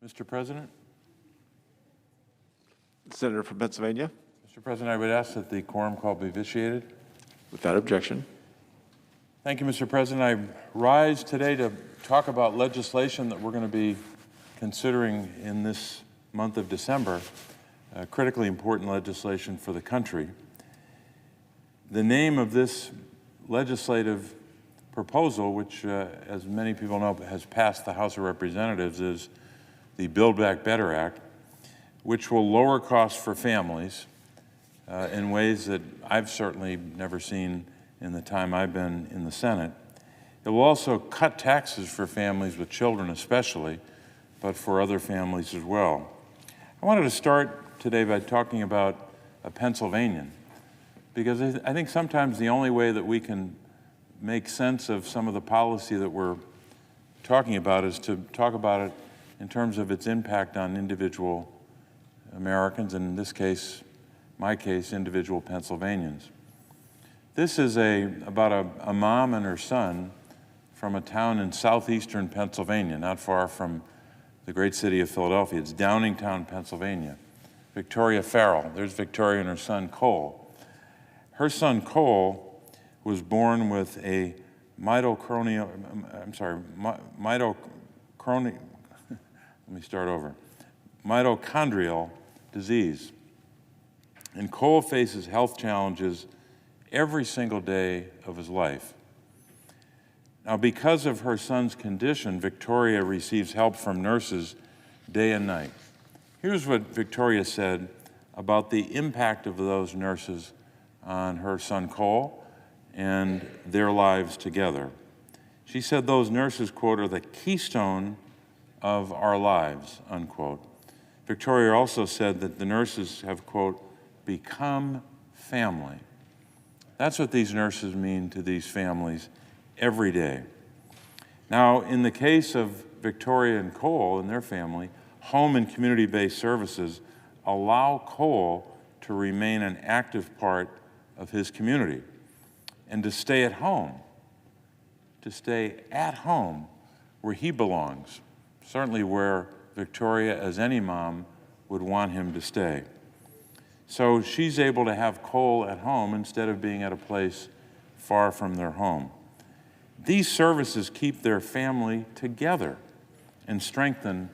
Mr. President? Senator from Pennsylvania. Mr. President, I would ask that the quorum call be vitiated. Without objection. Thank you, Mr. President. I rise today to talk about legislation that we're going to be considering in this month of December, critically important legislation for the country. The name of this legislative proposal, which, as many people know, has passed the House of Representatives, is the Build Back Better Act, which will lower costs for families in ways that I've certainly never seen in the time I've been in the Senate. It will also cut taxes for families with children especially, but for other families as well. I wanted to start today by talking about a Pennsylvanian, because I think sometimes the only way that we can make sense of some of the policy that we're talking about is to talk about it in terms of its impact on individual Americans, and in this case, my case, individual Pennsylvanians. This is about a mom and her son from a town in southeastern Pennsylvania, not far from the great city of Philadelphia. It's Downingtown, Pennsylvania. Victoria Farrell. There's Victoria and her son, Cole. Her son, Cole, was born with a mitochondrial disease. And Cole faces health challenges every single day of his life. Now, because of her son's condition, Victoria receives help from nurses day and night. Here's what Victoria said about the impact of those nurses on her son Cole and their lives together. She said those nurses, quote, are the keystone of our lives, unquote. Victoria also said that the nurses have, quote, become family. That's what these nurses mean to these families every day. Now, in the case of Victoria and Cole and their family, home and community-based services allow Cole to remain an active part of his community and to stay at home where he belongs, certainly where Victoria, as any mom, would want him to stay. So she's able to have Cole at home instead of being at a place far from their home. These services keep their family together and strengthen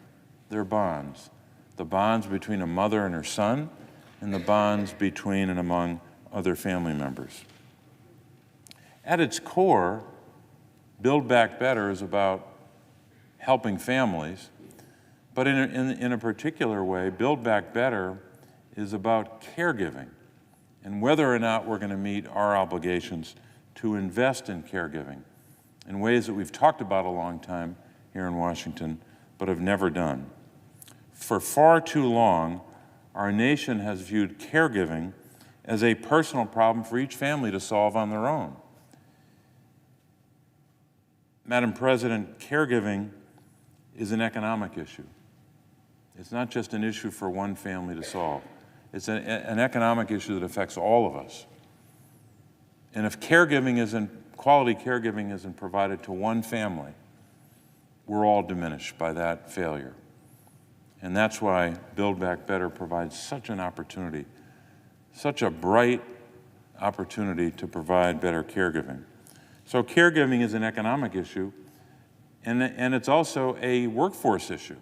their bonds, the bonds between a mother and her son, and the bonds between and among other family members. At its core, Build Back Better is about helping families, but in a particular way, Build Back Better is about caregiving and whether or not we're going to meet our obligations to invest in caregiving in ways that we've talked about a long time here in Washington, but have never done. For far too long, our nation has viewed caregiving as a personal problem for each family to solve on their own. Madam President, caregiving is an economic issue. It's not just an issue for one family to solve. It's an economic issue that affects all of us. And if quality caregiving isn't provided to one family, we're all diminished by that failure. And that's why Build Back Better provides such an opportunity, such a bright opportunity to provide better caregiving. So caregiving is an economic issue, and it's also a workforce issue.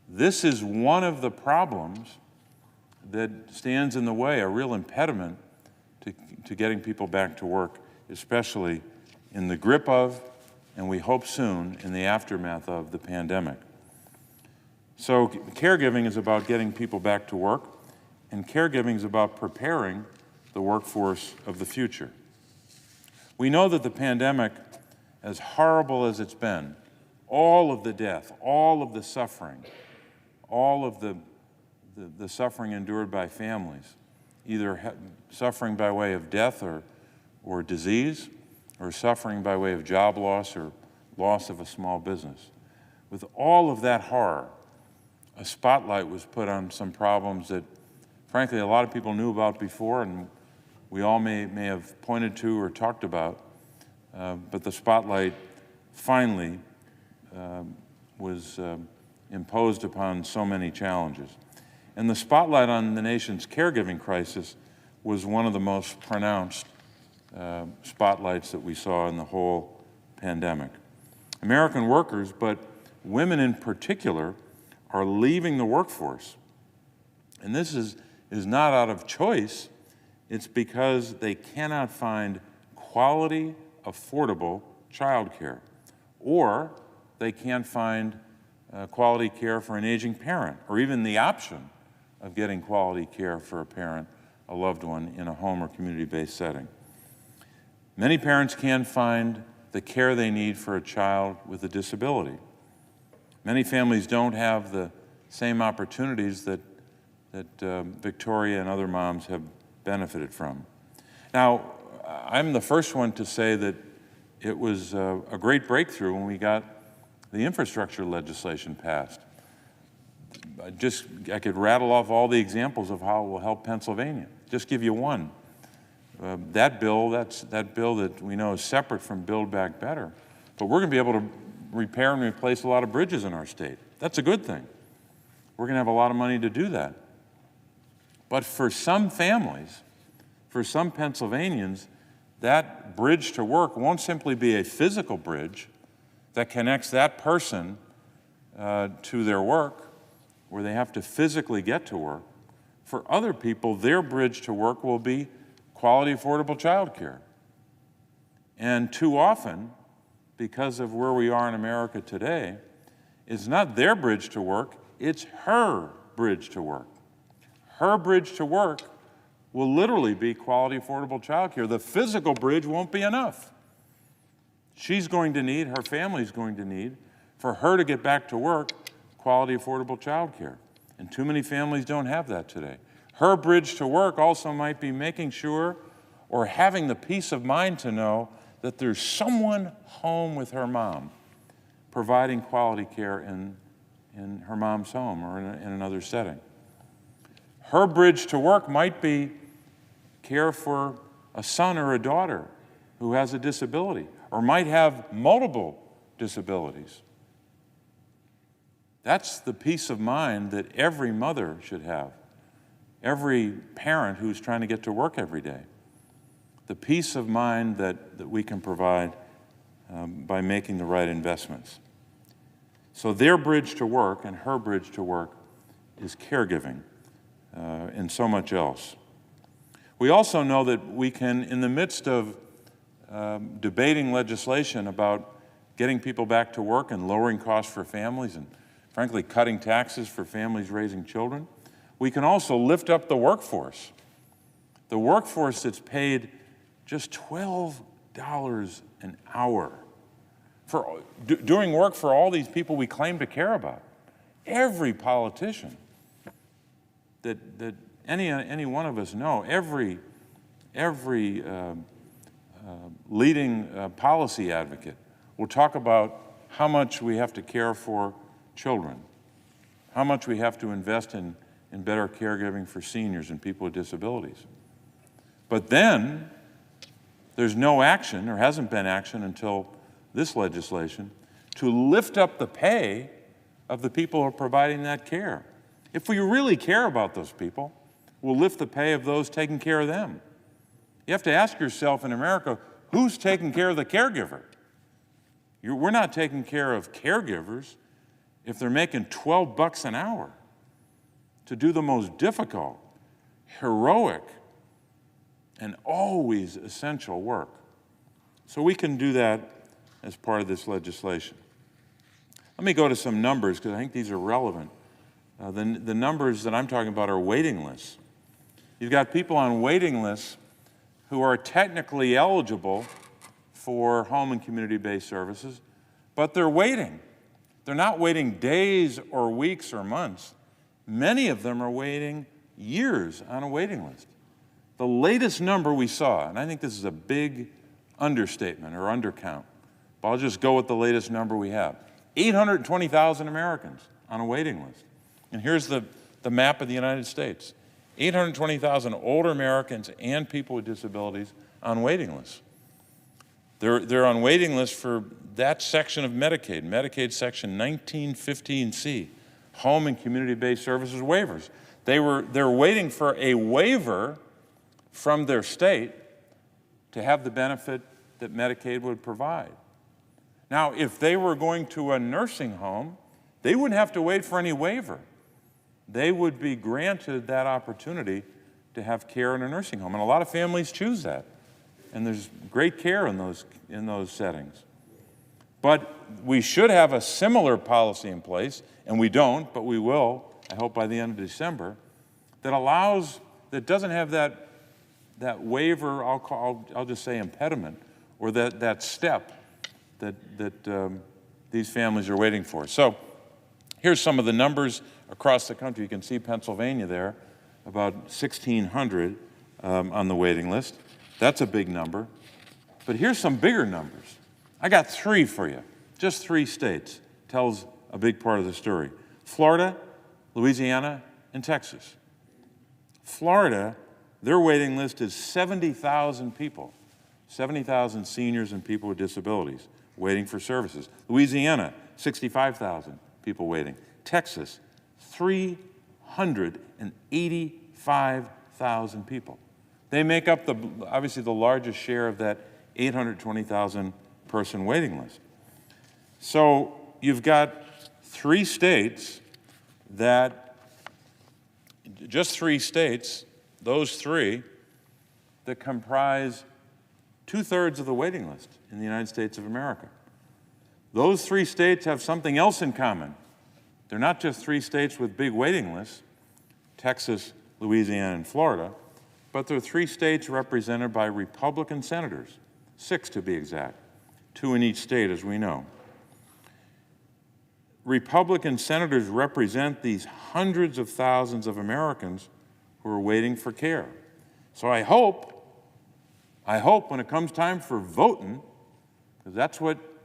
This is one of the problems that stands in the way, a real impediment to getting people back to work, especially in the grip of, and we hope soon, in the aftermath of the pandemic. So caregiving is about getting people back to work, and caregiving is about preparing the workforce of the future. We know that the pandemic, as horrible as it's been, all of the death, all of the suffering, all of the suffering endured by families, either suffering by way of death or disease, or suffering by way of job loss or loss of a small business. With all of that horror, a spotlight was put on some problems that, frankly, a lot of people knew about before, and we all may have pointed to or talked about, but the spotlight finally was imposed upon so many challenges. And the spotlight on the nation's caregiving crisis was one of the most pronounced spotlights that we saw in the whole pandemic. American workers, but women in particular, are leaving the workforce. And this is not out of choice, it's because they cannot find quality, affordable childcare, or they can't find quality care for an aging parent, or even the option of getting quality care for a parent, a loved one, in a home or community-based setting. Many parents can't find the care they need for a child with a disability. Many families don't have the same opportunities that Victoria and other moms have benefited from. Now, I'm the first one to say that it was a great breakthrough when we got the infrastructure legislation passed. I could rattle off all the examples of how it will help Pennsylvania. Just give you one. That bill that we know is separate from Build Back Better, but we're going to be able to repair and replace a lot of bridges in our state. That's a good thing. We're going to have a lot of money to do that. But for some families, for some Pennsylvanians, that bridge to work won't simply be a physical bridge that connects that person to their work, where they have to physically get to work. For other people, their bridge to work will be quality, affordable childcare. And too often, because of where we are in America today, it's not their bridge to work, it's her bridge to work. Her bridge to work will literally be quality, affordable childcare. The physical bridge won't be enough. She's going to need, her family's going to need, for her to get back to work, quality, affordable childcare. And too many families don't have that today. Her bridge to work also might be making sure or having the peace of mind to know that there's someone home with her mom providing quality care in her mom's home or in another setting. Her bridge to work might be care for a son or a daughter who has a disability or might have multiple disabilities. That's the peace of mind that every mother should have, every parent who's trying to get to work every day. The peace of mind that we can provide by making the right investments. So their bridge to work and her bridge to work is caregiving and so much else. We also know that we can, in the midst of debating legislation about getting people back to work and lowering costs for families and, frankly, cutting taxes for families raising children, we can also lift up the workforce. The workforce that's paid just $12 an hour for doing work for all these people we claim to care about. Every politician that any one of us know, every leading policy advocate will talk about how much we have to care for children, how much we have to invest in better caregiving for seniors and people with disabilities. But then there's no action, or hasn't been action until this legislation, to lift up the pay of the people who are providing that care. If we really care about those people, we'll lift the pay of those taking care of them. You have to ask yourself in America, who's taking care of the caregiver? We're not taking care of caregivers if they're making $12 an hour to do the most difficult, heroic, and always essential work. So we can do that as part of this legislation. Let me go to some numbers because I think these are relevant. The numbers that I'm talking about are waiting lists. You've got people on waiting lists who are technically eligible for home and community-based services, but they're waiting. They're not waiting days or weeks or months. Many of them are waiting years on a waiting list. The latest number we saw, and I think this is a big understatement or undercount, but I'll just go with the latest number we have. 820,000 Americans on a waiting list. And here's the map of the United States. 820,000 older Americans and people with disabilities on waiting lists. They're on waiting lists for that section of Medicaid, Medicaid section 1915C. home and community-based services waivers. They're waiting for a waiver from their state to have the benefit that Medicaid would provide. Now, if they were going to a nursing home, they wouldn't have to wait for any waiver. They would be granted that opportunity to have care in a nursing home. And a lot of families choose that. And there's great care in those settings. But we should have a similar policy in place, and we don't, but we will, I hope by the end of December, that doesn't have that waiver, I'll just say impediment, or that step that these families are waiting for. So here's some of the numbers across the country. You can see Pennsylvania there, about 1,600 on the waiting list. That's a big number. But here's some bigger numbers. I got 3 for you. Just 3 states. Tells a big part of the story. Florida, Louisiana, and Texas. Florida, their waiting list is 70,000 people. 70,000 seniors and people with disabilities waiting for services. Louisiana, 65,000 people waiting. Texas, 385,000 people. They make up obviously the largest share of that 820,000 person waiting list. So you've got 3 states just 3 states, those 3, that comprise 2/3 of the waiting list in the United States of America. Those 3 states have something else in common. They're not just 3 states with big waiting lists, Texas, Louisiana, and Florida, but they're 3 states represented by Republican senators, 6 to be exact, 2 in each state, as we know. Republican senators represent these hundreds of thousands of Americans who are waiting for care. So I hope when it comes time for voting, because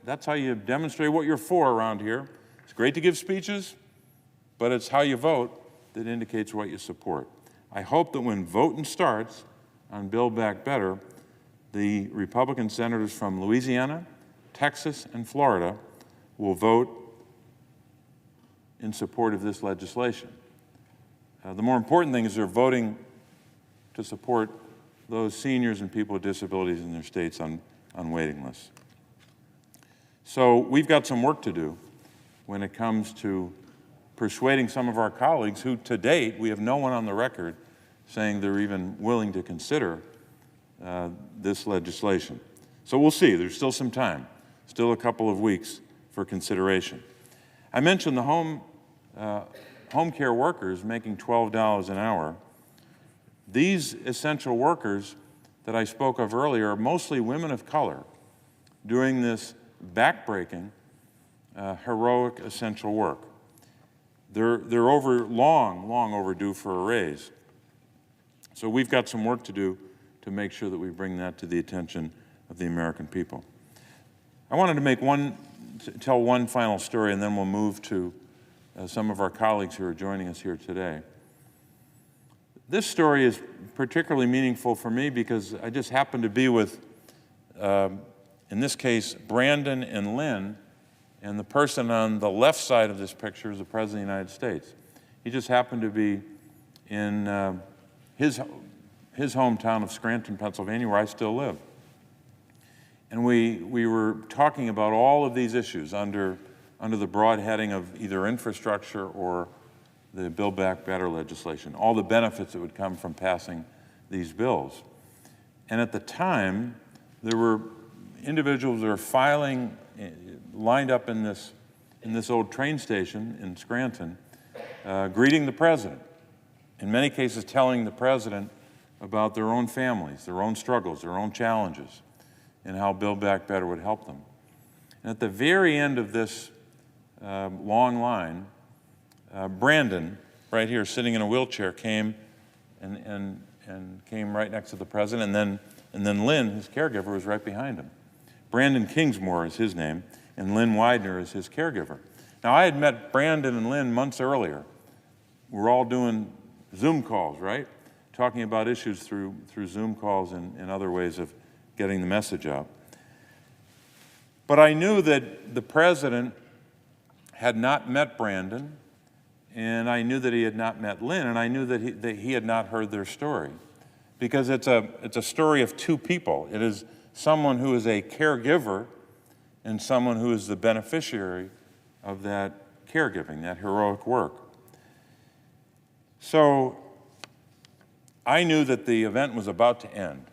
that's how you demonstrate what you're for around here. It's great to give speeches, but it's how you vote that indicates what you support. I hope that when voting starts on Build Back Better, the Republican senators from Louisiana, Texas, and Florida will vote in support of this legislation. The more important thing is they're voting to support those seniors and people with disabilities in their states on waiting lists. So we've got some work to do when it comes to persuading some of our colleagues who, to date, we have no one on the record saying they're even willing to consider this legislation. So we'll see. There's still some time, still a couple of weeks for consideration. I mentioned the home care workers making $12 an hour. These essential workers that I spoke of earlier are mostly women of color doing this backbreaking, heroic, essential work. They're long overdue for a raise. So we've got some work to do to make sure that we bring that to the attention of the American people. I wanted to tell one final story, and then we'll move to some of our colleagues who are joining us here today. This story is particularly meaningful for me because I just happened to be with, in this case, Brandon and Lynn, and the person on the left side of this picture is the President of the United States. He just happened to be in his hometown of Scranton, Pennsylvania, where I still live. And we were talking about all of these issues under the broad heading of either infrastructure or the Build Back Better legislation, all the benefits that would come from passing these bills. And at the time, there were individuals that were filing, lined up in this old train station in Scranton, greeting the president. In many cases, telling the president about their own families, their own struggles, their own challenges, and how Build Back Better would help them. And at the very end of this long line, Brandon, right here, sitting in a wheelchair, came and came right next to the president, and then Lynn, his caregiver, was right behind him. Brandon Kingsmore is his name, and Lynn Widener is his caregiver. Now, I had met Brandon and Lynn months earlier. We're all doing Zoom calls, right? Talking about issues through Zoom calls and other ways of getting the message out. But I knew that the president had not met Brandon and I knew that he had not met Lynn, and I knew that he had not heard their story. Because it's a story of two people. It is someone who is a caregiver and someone who is the beneficiary of that caregiving, that heroic work. So I knew that the event was about to end.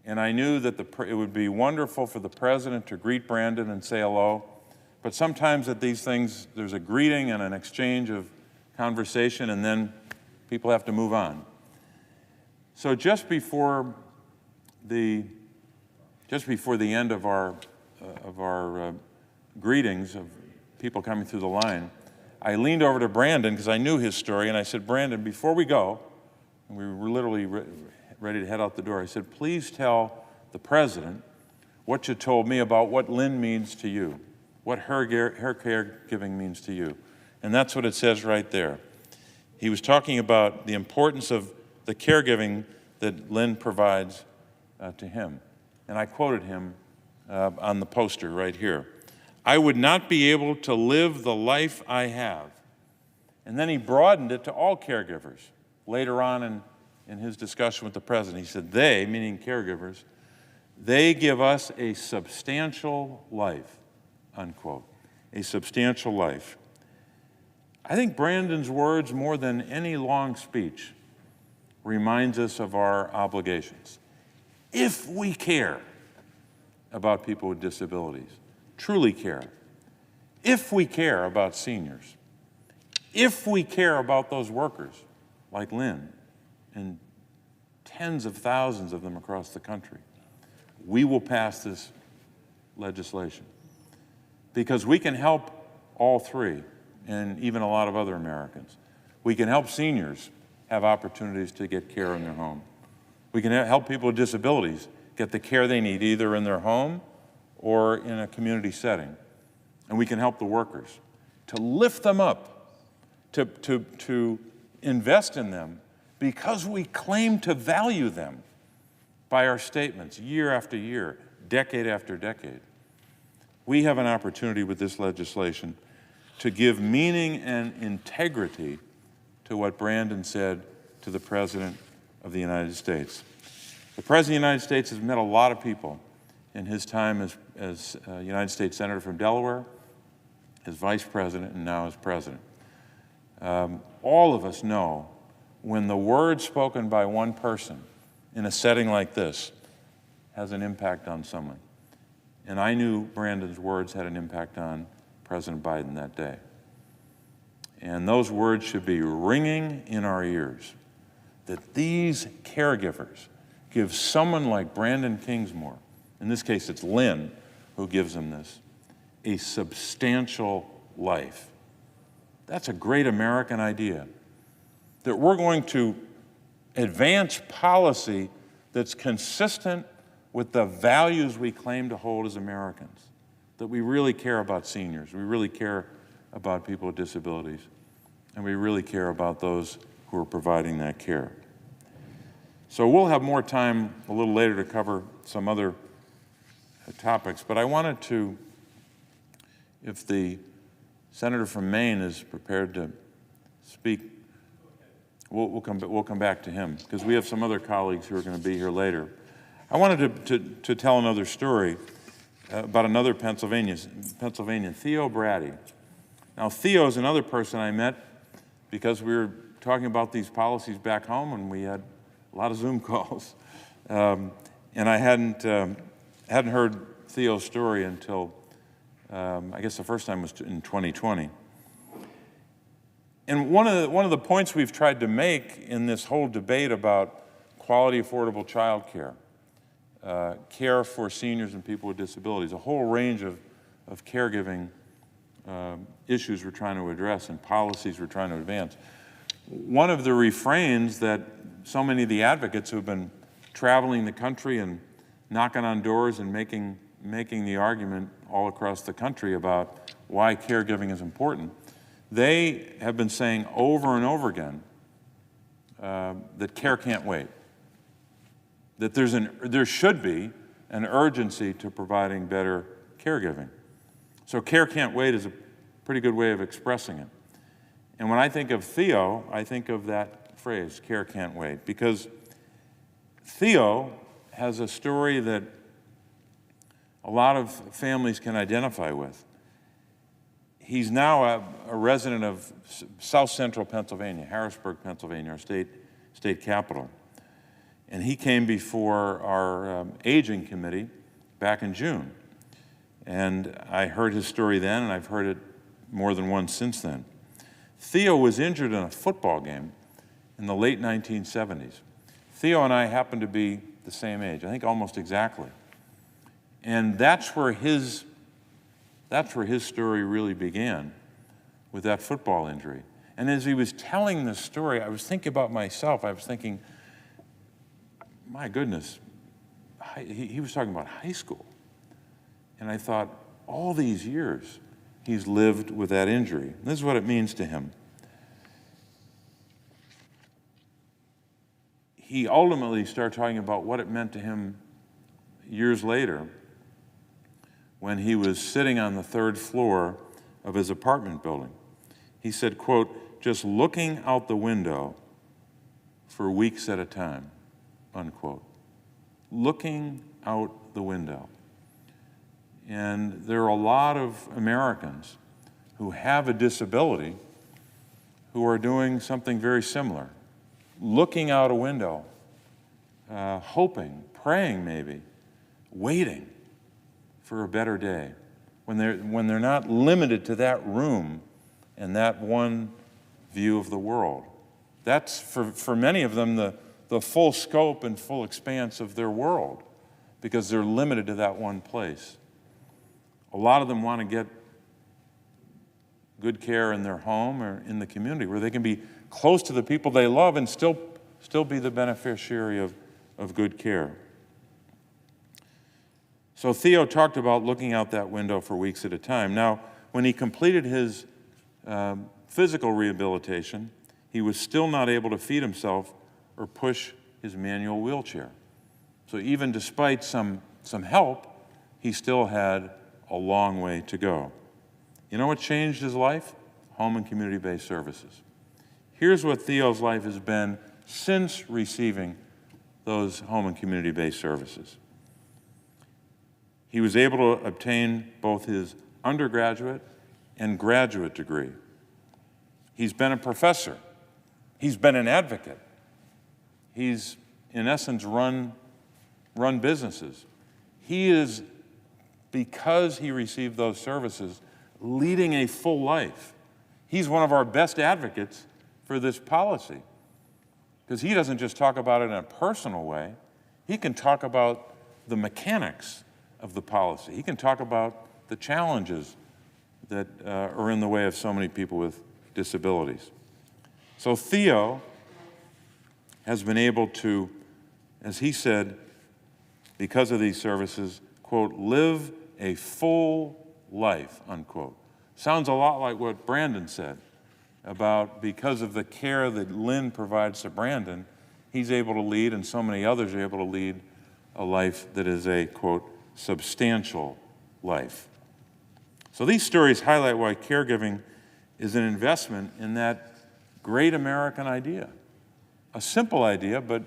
And I knew that it would be wonderful for the president to greet Brandon and say hello. But sometimes at these things, there's a greeting and an exchange of conversation, and then people have to move on. So just before the end of our greetings of people coming through the line, I leaned over to Brandon because I knew his story, and I said, Brandon, before we go, and we were literally ready to head out the door, I said, please tell the president what you told me about what Lynn means to you, what her caregiving means to you. And that's what it says right there. He was talking about the importance of the caregiving that Lynn provides to him. And I quoted him on the poster right here. I would not be able to live the life I have. And then he broadened it to all caregivers. Later on in his discussion with the president, he said, they, meaning caregivers, they give us a substantial life, unquote, a substantial life. I think Brandon's words, more than any long speech, reminds us of our obligations. If we care about people with disabilities, truly care, if we care about seniors, if we care about those workers like Lynn and tens of thousands of them across the country, we will pass this legislation because we can help all three and even a lot of other Americans. We can help seniors have opportunities to get care in their home. We can help people with disabilities get the care they need either in their home or in a community setting. And we can help the workers to lift them up, to invest in them because we claim to value them by our statements year after year, decade after decade. We have an opportunity with this legislation to give meaning and integrity to what Brandon said to the President of the United States. The President of the United States has met a lot of people in his time as United States Senator from Delaware, as Vice President, and now as President. All of us know when the word spoken by one person in a setting like this has an impact on someone. And I knew Brandon's words had an impact on President Biden that day. And those words should be ringing in our ears, that these caregivers give someone like Brandon Kingsmore, in this case it's Lynn who gives them this, a substantial life. That's a great American idea, that we're going to advance policy that's consistent with the values we claim to hold as Americans, that we really care about seniors, we really care about people with disabilities, and we really care about those who are providing that care. So we'll have more time a little later to cover some other topics, but I wanted to, if the senator from Maine is prepared to speak, we'll come back to him, because we have some other colleagues who are going to be here later. I wanted to tell another story about another Pennsylvanian, Theo Brady. Now, Theo is another person I met because we were talking about these policies back home, and we had a lot of Zoom calls. And I hadn't heard Theo's story until, I guess the first time was in 2020. And one of the points we've tried to make in this whole debate about quality, affordable child care, care for seniors and people with disabilities, a whole range of caregiving issues we're trying to address and policies we're trying to advance. One of the refrains that so many of the advocates who've been traveling the country and knocking on doors and making the argument all across the country about why caregiving is important, they have been saying over and over again that care can't wait, that there should be an urgency to providing better caregiving. So care can't wait is a pretty good way of expressing it. And when I think of Theo, I think of that phrase, care can't wait, because Theo has a story that a lot of families can identify with. He's now a resident of South Central Pennsylvania, Harrisburg, Pennsylvania, our state capital. And he came before our aging committee back in June. And I heard his story then, and I've heard it more than once since then. Theo was injured in a football game in the late 1970s. Theo and I happened to be the same age, I think almost exactly. And that's where his story really began, with that football injury. And as he was telling the story, I was thinking about myself. I was thinking, my goodness, he was talking about high school. And I thought, all these years, he's lived with that injury. This is what it means to him. He ultimately started talking about what it meant to him years later when he was sitting on the 3rd floor of his apartment building. He said, quote, just looking out the window for weeks at a time, unquote. Looking out the window. And there are a lot of Americans who have a disability who are doing something very similar. Looking out a window, hoping, praying maybe, waiting for a better day, when they're not limited to that room and that one view of the world. That's, for many of them, the full scope and full expanse of their world, because they're limited to that one place. A lot of them want to get good care in their home or in the community, where they can be close to the people they love and still be the beneficiary of good care. So Theo talked about looking out that window for weeks at a time. Now, when he completed his physical rehabilitation, he was still not able to feed himself or push his manual wheelchair. So even despite some help, he still had a long way to go. You know what changed his life? Home and community-based services. Here's what Theo's life has been since receiving those home and community-based services. He was able to obtain both his undergraduate and graduate degree. He's been a professor. He's been an advocate. He's, in essence, run businesses. He is, because he received those services, leading a full life. He's one of our best advocates for this policy, because he doesn't just talk about it in a personal way. He can talk about the mechanics of the policy. He can talk about the challenges that are in the way of so many people with disabilities. So Theo has been able to, as he said, because of these services, quote, live a full life, unquote. Sounds a lot like what Brandon said about, because of the care that Lynn provides to Brandon, he's able to lead, and so many others are able to lead, a life that is a, quote, substantial life. So these stories highlight why caregiving is an investment in that great American idea. A simple idea, but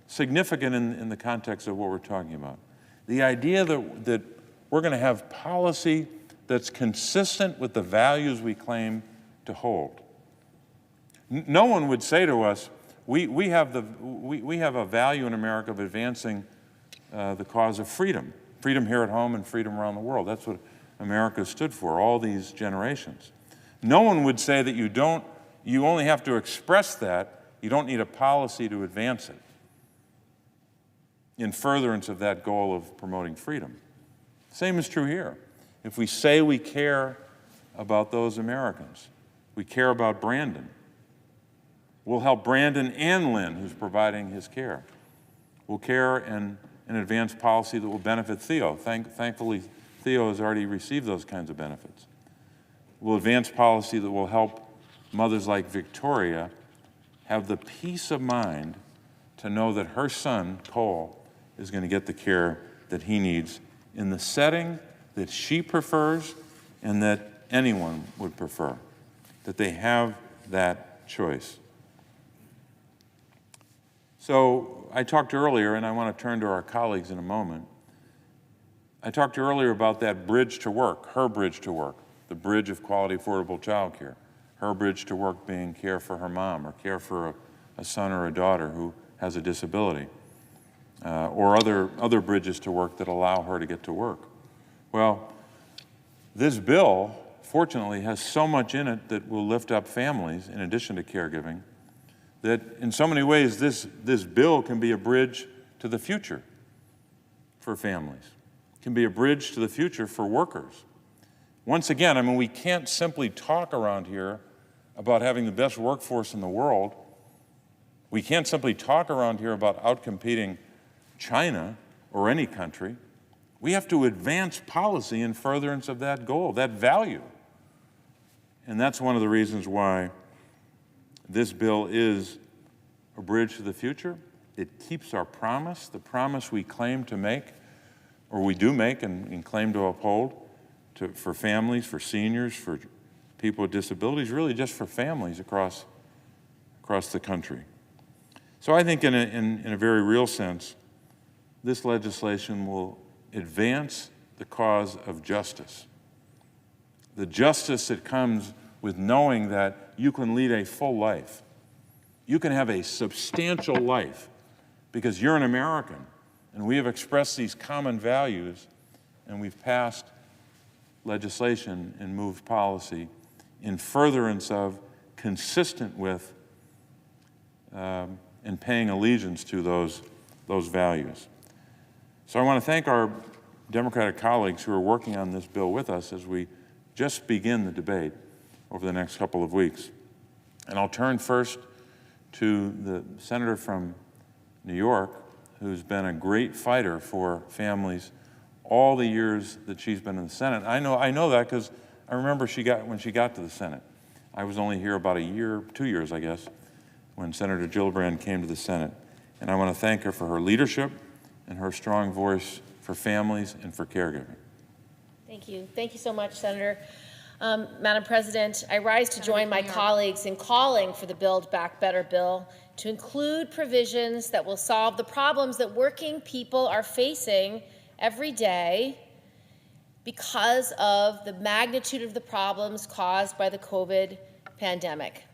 significant in the context of what we're talking about. The idea that we're going to have policy that's consistent with the values we claim to hold. No one would say to us, we have a value in America of advancing the cause of freedom here at home and freedom around the world. That's what America stood for all these generations. No one would say that you only have to express that, you don't need a policy to advance it in furtherance of that goal of promoting freedom. Same is true here. If we say we care about those Americans, we care about Brandon, we'll help Brandon and Lynn, who's providing his care. We'll care and advance policy that will benefit Theo. Thankfully, Theo has already received those kinds of benefits. We'll advance policy that will help mothers like Victoria have the peace of mind to know that her son, Cole, is going to get the care that he needs in the setting that she prefers and that anyone would prefer. that they have that choice. So I talked earlier, and I want to turn to our colleagues in a moment. I talked earlier about that bridge to work, her bridge to work, the bridge of quality, affordable childcare, her bridge to work being care for her mom or care for a son or a daughter who has a disability, or other bridges to work that allow her to get to work. Well, this bill, fortunately, has so much in it that will lift up families in addition to caregiving, that in so many ways this bill can be a bridge to the future for families. It can be a bridge to the future for workers. Once again, I mean, we can't simply talk around here about having the best workforce in the world. We can't simply talk around here about outcompeting China or any country. We have to advance policy in furtherance of that goal, that value. And that's one of the reasons why this bill is a bridge to the future. It keeps our promise, the promise we claim to make, or we do make and claim to uphold for families, for seniors, for people with disabilities, really just for families across the country. So I think in a very real sense, this legislation will advance the cause of justice. The justice that comes with knowing that you can lead a full life. You can have a substantial life because you're an American, and we have expressed these common values, and we've passed legislation and moved policy in furtherance of, consistent with, and paying allegiance to those values. So I want to thank our Democratic colleagues who are working on this bill with us as we just begin the debate over the next couple of weeks. And I'll turn first to the senator from New York, who's been a great fighter for families all the years that she's been in the Senate. I know that because I remember when she got to the Senate. I was only here about 2 years, I guess, when Senator Gillibrand came to the Senate. And I want to thank her for her leadership and her strong voice for families and for caregiving. Thank you. Thank you so much, Senator. Madam President, I rise to join my colleagues in calling for the Build Back Better bill to include provisions that will solve the problems that working people are facing every day because of the magnitude of the problems caused by the COVID pandemic.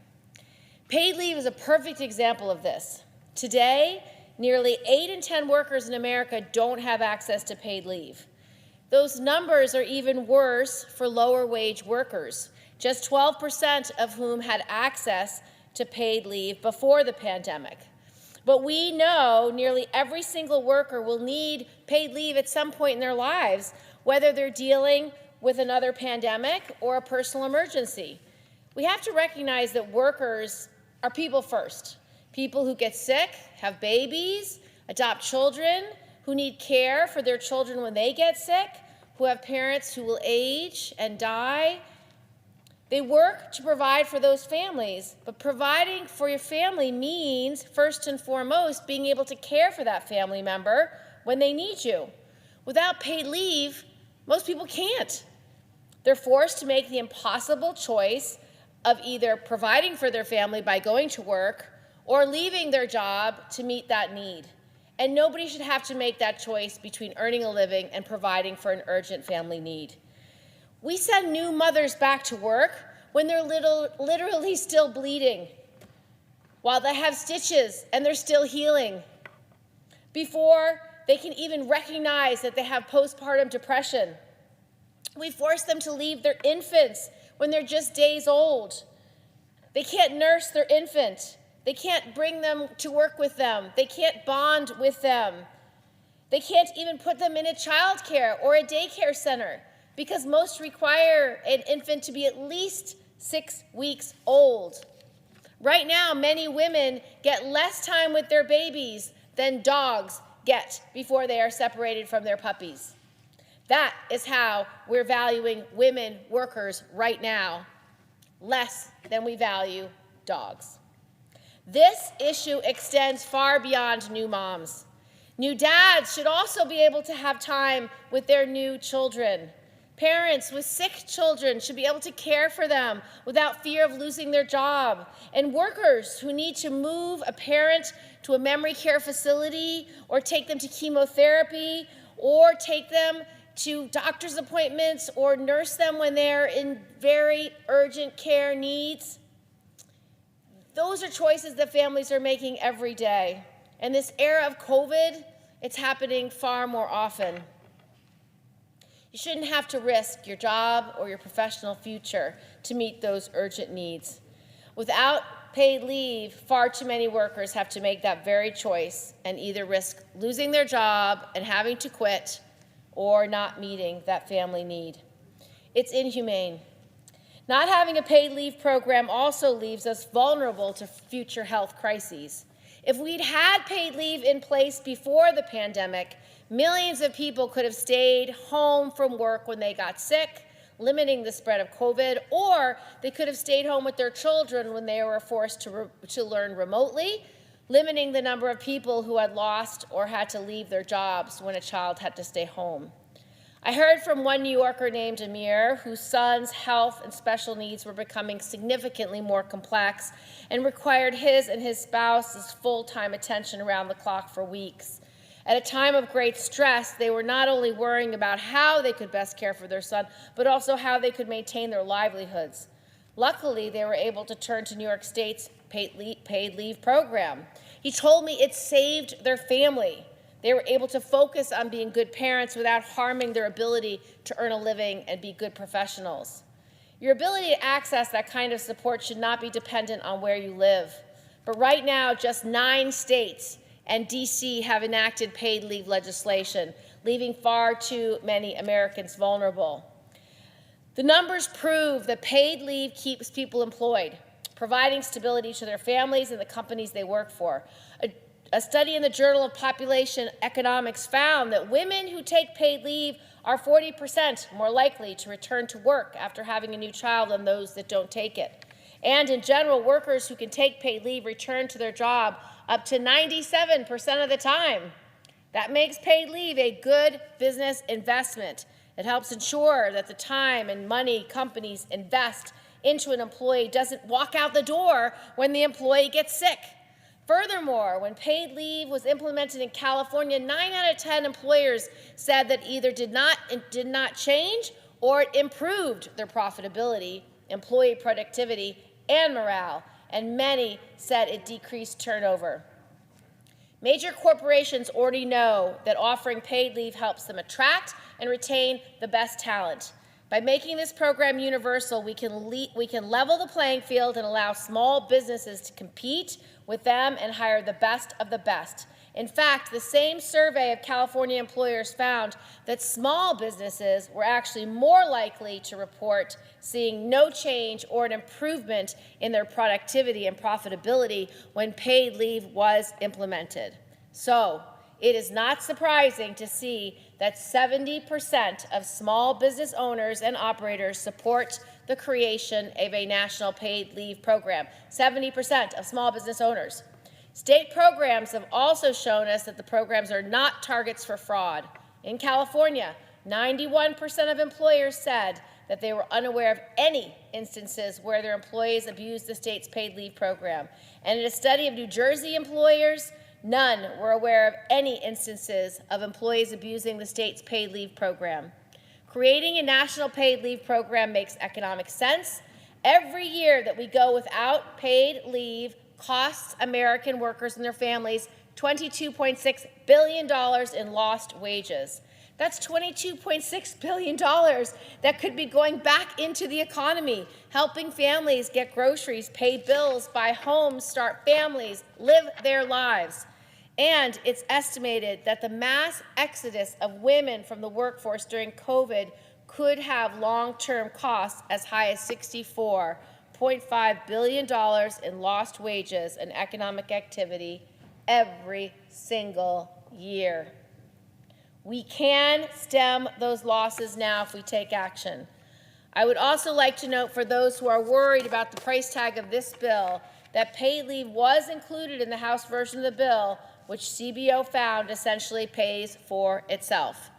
Paid leave is a perfect example of this. Today, nearly 8 in 10 workers in America don't have access to paid leave. Those numbers are even worse for lower wage workers, just 12% of whom had access to paid leave before the pandemic. But we know nearly every single worker will need paid leave at some point in their lives, whether they're dealing with another pandemic or a personal emergency. We have to recognize that workers are people first. People who get sick, have babies, adopt children, who need care for their children when they get sick, who have parents who will age and die. They work to provide for those families, but providing for your family means, first and foremost, being able to care for that family member when they need you. Without paid leave, most people can't. They're forced to make the impossible choice of either providing for their family by going to work or leaving their job to meet that need. And nobody should have to make that choice between earning a living and providing for an urgent family need. We send new mothers back to work when they're literally still bleeding, while they have stitches and they're still healing, before they can even recognize that they have postpartum depression. We force them to leave their infants when they're just days old. They can't nurse their infant. They can't bring them to work with them. They can't bond with them. They can't even put them in a child care or a daycare center because most require an infant to be at least 6 weeks old. Right now, many women get less time with their babies than dogs get before they are separated from their puppies. That is how we're valuing women workers right now, less than we value dogs. This issue extends far beyond new moms. New dads should also be able to have time with their new children. Parents with sick children should be able to care for them without fear of losing their job. And workers who need to move a parent to a memory care facility or take them to chemotherapy or take them to doctor's appointments or nurse them when they're in very urgent care needs. Those are choices that families are making every day. In this era of COVID, it's happening far more often. You shouldn't have to risk your job or your professional future to meet those urgent needs. Without paid leave, far too many workers have to make that very choice and either risk losing their job and having to quit or not meeting that family need. It's inhumane. Not having a paid leave program also leaves us vulnerable to future health crises. If we'd had paid leave in place before the pandemic, millions of people could have stayed home from work when they got sick, limiting the spread of COVID, or they could have stayed home with their children when they were forced to learn remotely, limiting the number of people who had lost or had to leave their jobs when a child had to stay home. I heard from one New Yorker named Amir, whose son's health and special needs were becoming significantly more complex and required his and his spouse's full-time attention around the clock for weeks. At a time of great stress, they were not only worrying about how they could best care for their son, but also how they could maintain their livelihoods. Luckily, they were able to turn to New York State's paid leave program. He told me it saved their family. They were able to focus on being good parents without harming their ability to earn a living and be good professionals. Your ability to access that kind of support should not be dependent on where you live. But right now, just 9 states and DC have enacted paid leave legislation, leaving far too many Americans vulnerable. The numbers prove that paid leave keeps people employed, providing stability to their families and the companies they work for. A study in the Journal of Population Economics found that women who take paid leave are 40% more likely to return to work after having a new child than those that don't take it. And in general, workers who can take paid leave return to their job up to 97% of the time. That makes paid leave a good business investment. It helps ensure that the time and money companies invest into an employee doesn't walk out the door when the employee gets sick. Furthermore, when paid leave was implemented in California, 9 out of 10 employers said that either did not change or it improved their profitability, employee productivity, and morale, and many said it decreased turnover. Major corporations already know that offering paid leave helps them attract and retain the best talent. By making this program universal, we can level the playing field and allow small businesses to compete with them and hire the best of the best. In fact, the same survey of California employers found that small businesses were actually more likely to report seeing no change or an improvement in their productivity and profitability when paid leave was implemented. So, it is not surprising to see that 70% of small business owners and operators support the creation of a national paid leave program. 70% of small business owners. State programs have also shown us that the programs are not targets for fraud. In California, 91% of employers said that they were unaware of any instances where their employees abused the state's paid leave program. And in a study of New Jersey employers, none were aware of any instances of employees abusing the state's paid leave program. Creating a national paid leave program makes economic sense. Every year that we go without paid leave costs American workers and their families $22.6 billion in lost wages. That's $22.6 billion that could be going back into the economy, helping families get groceries, pay bills, buy homes, start families, live their lives. And it's estimated that the mass exodus of women from the workforce during COVID could have long-term costs as high as $64.5 billion in lost wages and economic activity every single year. We can stem those losses now if we take action. I would also like to note for those who are worried about the price tag of this bill that paid leave was included in the House version of the bill, which CBO found essentially pays for itself.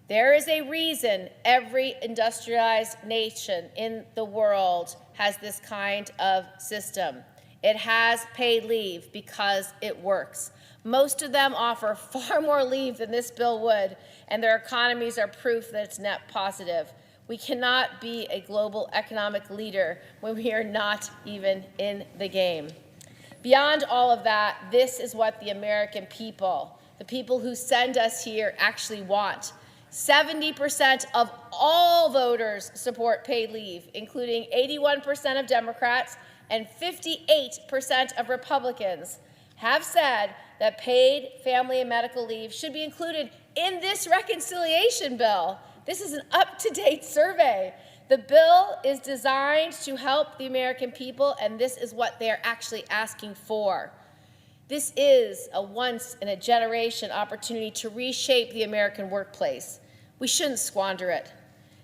There is a reason every industrialized nation in the world has this kind of system. It has paid leave because it works. Most of them offer far more leave than this bill would, and their economies are proof that it's net positive. We cannot be a global economic leader when we are not even in the game. Beyond all of that, this is what the American people, the people who send us here, actually want. 70% of all voters support paid leave, including 81% of Democrats and 58% of Republicans have said that paid family and medical leave should be included in this reconciliation bill. This is an up-to-date survey. The bill is designed to help the American people, and this is what they're actually asking for. This is a once-in-a-generation opportunity to reshape the American workplace. We shouldn't squander it.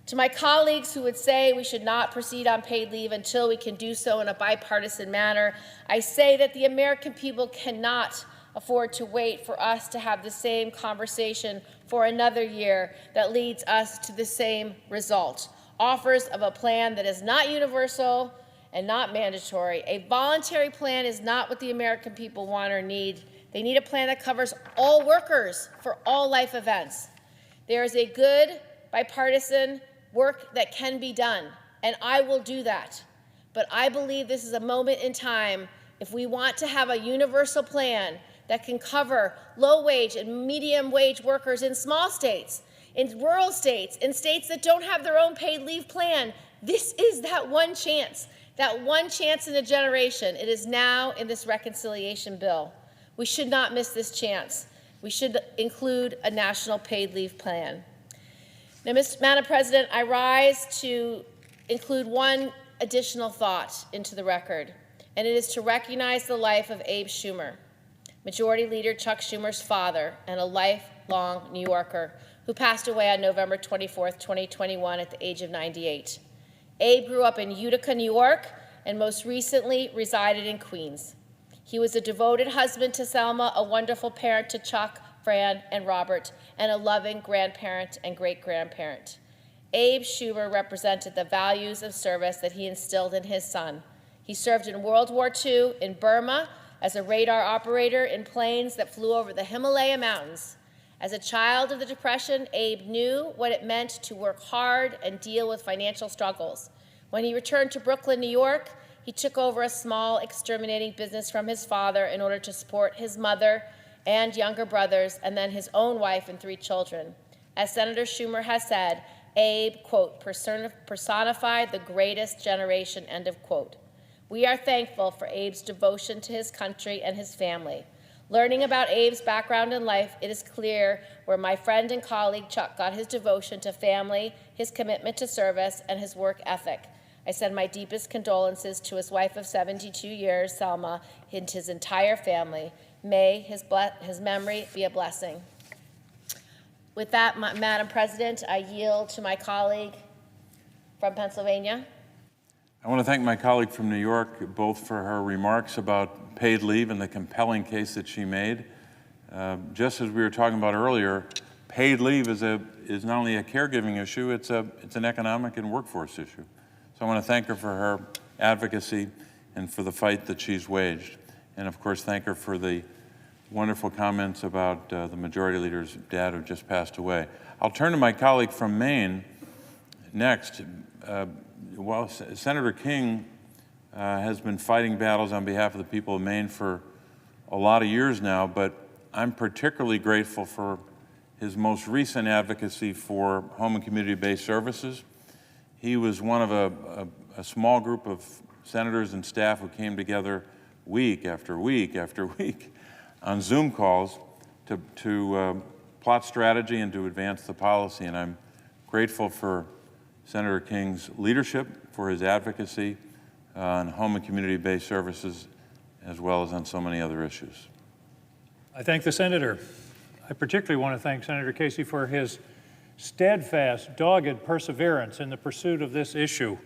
To my colleagues who would say we should not proceed on paid leave until we can do so in a bipartisan manner, I say that the American people cannot afford to wait for us to have the same conversation for another year that leads us to the same result. Offers of a plan that is not universal and not mandatory. A voluntary plan is not what the American people want or need. They need a plan that covers all workers for all life events. There is a good bipartisan work that can be done, and I will do that. But I believe this is a moment in time if we want to have a universal plan that can cover low-wage and medium-wage workers in small states, in rural states, in states that don't have their own paid leave plan. This is that one chance in a generation. It is now in this reconciliation bill. We should not miss this chance. We should include a national paid leave plan. Now, Madam President, I rise to include one additional thought into the record, and it is to recognize the life of Abe Schumer, Majority Leader Chuck Schumer's father and a lifelong New Yorker who passed away on November 24th, 2021 at the age of 98. Abe grew up in Utica, New York, and most recently resided in Queens. He was a devoted husband to Selma, a wonderful parent to Chuck, Fran, and Robert, and a loving grandparent and great-grandparent. Abe Schumer represented the values of service that he instilled in his son. He served in World War II in Burma as a radar operator in planes that flew over the Himalaya Mountains. As a child of the Depression, Abe knew what it meant to work hard and deal with financial struggles. When he returned to Brooklyn, New York, he took over a small exterminating business from his father in order to support his mother and younger brothers, and then his own wife and 3 children. As Senator Schumer has said, Abe, quote, personified the greatest generation, end of quote. We are thankful for Abe's devotion to his country and his family. Learning about Abe's background in life, it is clear where my friend and colleague Chuck got his devotion to family, his commitment to service, and his work ethic. I send my deepest condolences to his wife of 72 years, Selma, and his entire family. May his memory be a blessing. With that, Madam President, I yield to my colleague from Pennsylvania. I want to thank my colleague from New York, both for her remarks about paid leave and the compelling case that she made. Just as we were talking about earlier, paid leave is not only a caregiving issue, it's an economic and workforce issue. So I want to thank her for her advocacy and for the fight that she's waged. And of course, thank her for the wonderful comments about the Majority Leader's dad who just passed away. I'll turn to my colleague from Maine next. Well, Senator King has been fighting battles on behalf of the people of Maine for a lot of years now, but I'm particularly grateful for his most recent advocacy for home and community-based services. He was one of a small group of senators and staff who came together week after week after week on Zoom calls to plot strategy and to advance the policy. And I'm grateful for Senator King's leadership, for his advocacy on home and community-based services, as well as on so many other issues. I thank the Senator. I particularly want to thank Senator Casey for his steadfast, dogged perseverance in the pursuit of this issue.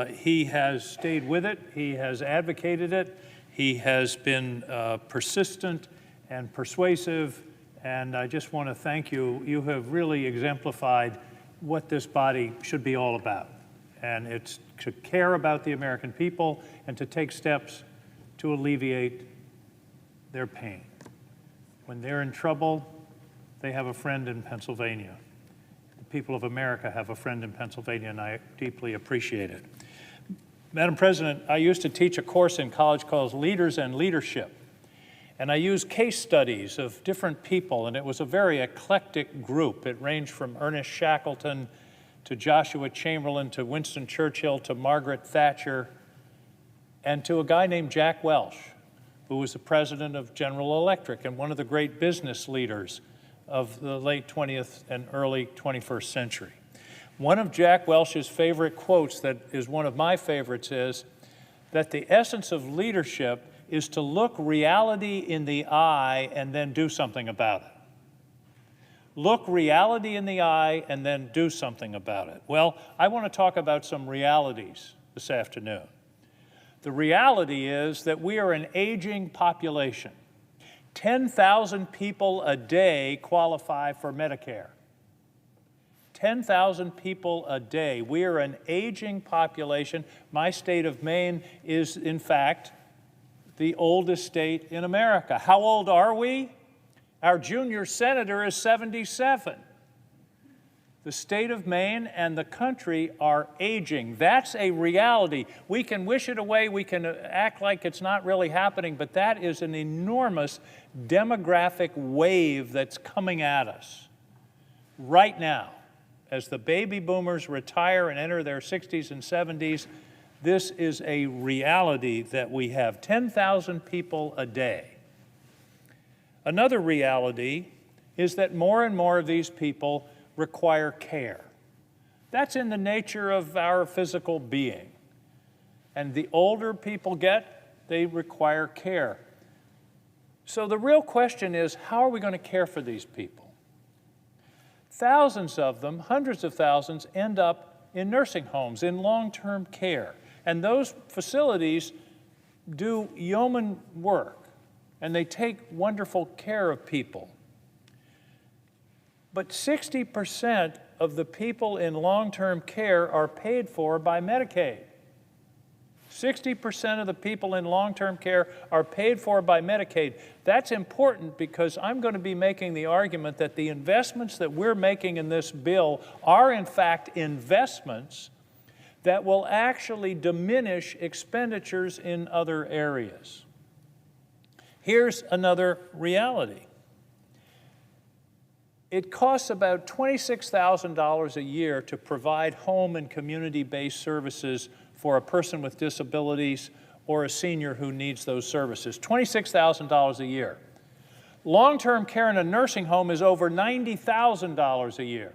He has stayed with it. He has advocated it. He has been persistent and persuasive And I just want to thank you. You have really exemplified what this body should be all about. And it's to care about the American people and to take steps to alleviate their pain. When they're in trouble, they have a friend in Pennsylvania. The people of America have a friend in Pennsylvania, and I deeply appreciate it. Madam President, I used to teach a course in college called Leaders and Leadership. And I used case studies of different people, and it was a very eclectic group. It ranged from Ernest Shackleton to Joshua Chamberlain to Winston Churchill to Margaret Thatcher and to a guy named Jack Welch, who was the president of General Electric and one of the great business leaders of the late 20th and early 21st century. One of Jack Welch's favorite quotes that is one of my favorites is that the essence of leadership is to look reality in the eye and then do something about it. Look reality in the eye and then do something about it. Well, I want to talk about some realities this afternoon. The reality is that we are an aging population. 10,000 people a day qualify for Medicare. 10,000 people a day. We are an aging population. My state of Maine is, in fact, the oldest state in America. How old are we? Our junior senator is 77. The state of Maine and the country are aging. That's a reality. We can wish it away, we can act like it's not really happening, but that is an enormous demographic wave that's coming at us right now. As the baby boomers retire and enter their 60s and 70s, this is a reality that we have. 10,000 people a day. Another reality is that more and more of these people require care. That's in the nature of our physical being. And the older people get, they require care. So the real question is, how are we going to care for these people? Thousands of them, hundreds of thousands, end up in nursing homes, in long-term care. And those facilities do yeoman work, and they take wonderful care of people. But 60% of the people in long-term care are paid for by Medicaid. 60% of the people in long-term care are paid for by Medicaid. That's important because I'm going to be making the argument that the investments that we're making in this bill are in fact investments that will actually diminish expenditures in other areas. Here's another reality. It costs about $26,000 a year to provide home and community-based services for a person with disabilities or a senior who needs those services. $26,000 a year. Long-term care in a nursing home is over $90,000 a year.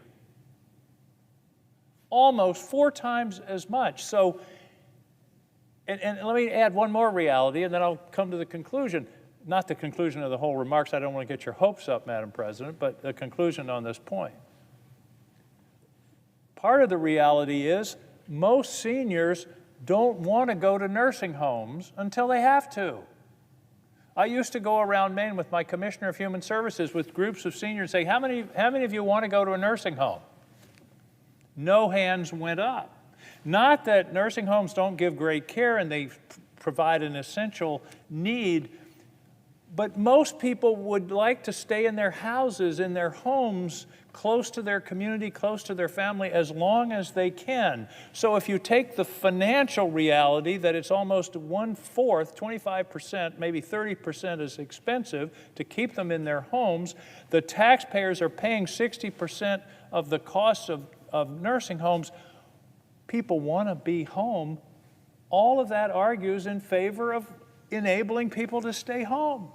Almost 4 times as much. So, and let me add one more reality, and then I'll come to the conclusion. Not the conclusion of the whole remarks. I don't want to get your hopes up, Madam President, but the conclusion on this point. Part of the reality is most seniors don't want to go to nursing homes until they have to. I used to go around Maine with my Commissioner of Human Services with groups of seniors and say, how many of you want to go to a nursing home? No hands went up. Not that nursing homes don't give great care and they provide an essential need, but most people would like to stay in their houses, in their homes, close to their community, close to their family, as long as they can. So if you take the financial reality that it's almost 1/4, 25%, maybe 30% is expensive to keep them in their homes, the taxpayers are paying 60% of the costs of nursing homes. People want to be home. All of that argues in favor of enabling people to stay home.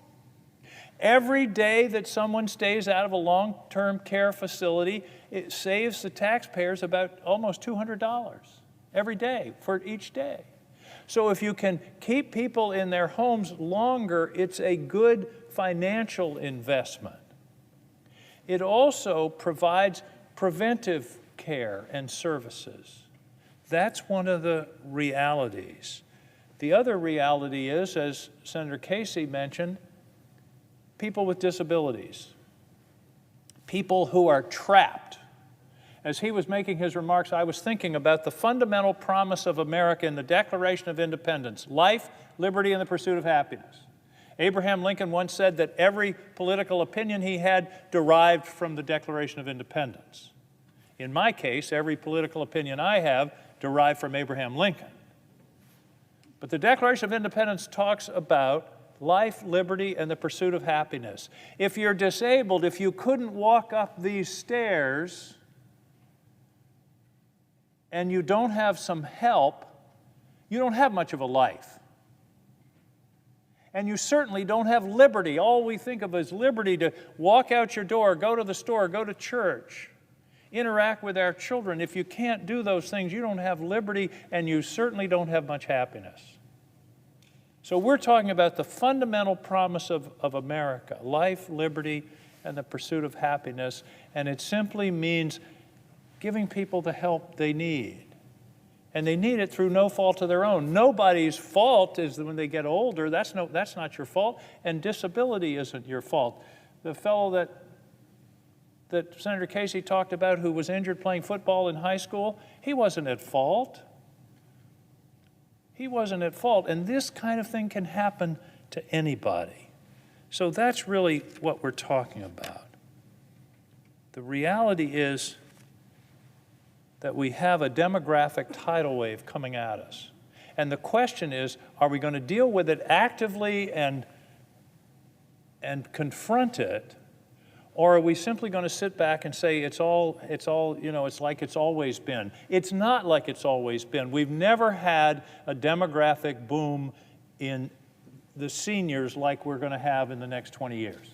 Every day that someone stays out of a long-term care facility, it saves the taxpayers about almost $200 every day for each day. So if you can keep people in their homes longer, it's a good financial investment. It also provides preventive care and services. That's one of the realities. The other reality is, as Senator Casey mentioned, people with disabilities. people who are trapped. As he was making his remarks, I was thinking about the fundamental promise of America in the Declaration of Independence: life, liberty, and the pursuit of happiness. Abraham Lincoln once said that every political opinion he had derived from the Declaration of Independence. In my case, every political opinion I have derived from Abraham Lincoln. But the Declaration of Independence talks about life, liberty, and the pursuit of happiness. If you're disabled, if you couldn't walk up these stairs and you don't have some help, you don't have much of a life. And you certainly don't have liberty. All we think of is liberty to walk out your door, go to the store, go to church, interact with our children. If you can't do those things, you don't have liberty, and you certainly don't have much happiness. So we're talking about the fundamental promise of America: life, liberty, and the pursuit of happiness. And it simply means giving people the help they need. And they need it through no fault of their own. Nobody's fault is when they get older. That's not your fault. And disability isn't your fault. The fellow that Senator Casey talked about, who was injured playing football in high school, he wasn't at fault. He wasn't at fault. And this kind of thing can happen to anybody. So that's really what we're talking about. The reality is that we have a demographic tidal wave coming at us. And the question is, are we going to deal with it actively and confront it, or are we simply going to sit back and say it's like it's always been? It's not like it's always been. We've never had a demographic boom in the seniors like we're going to have in the next 20 years.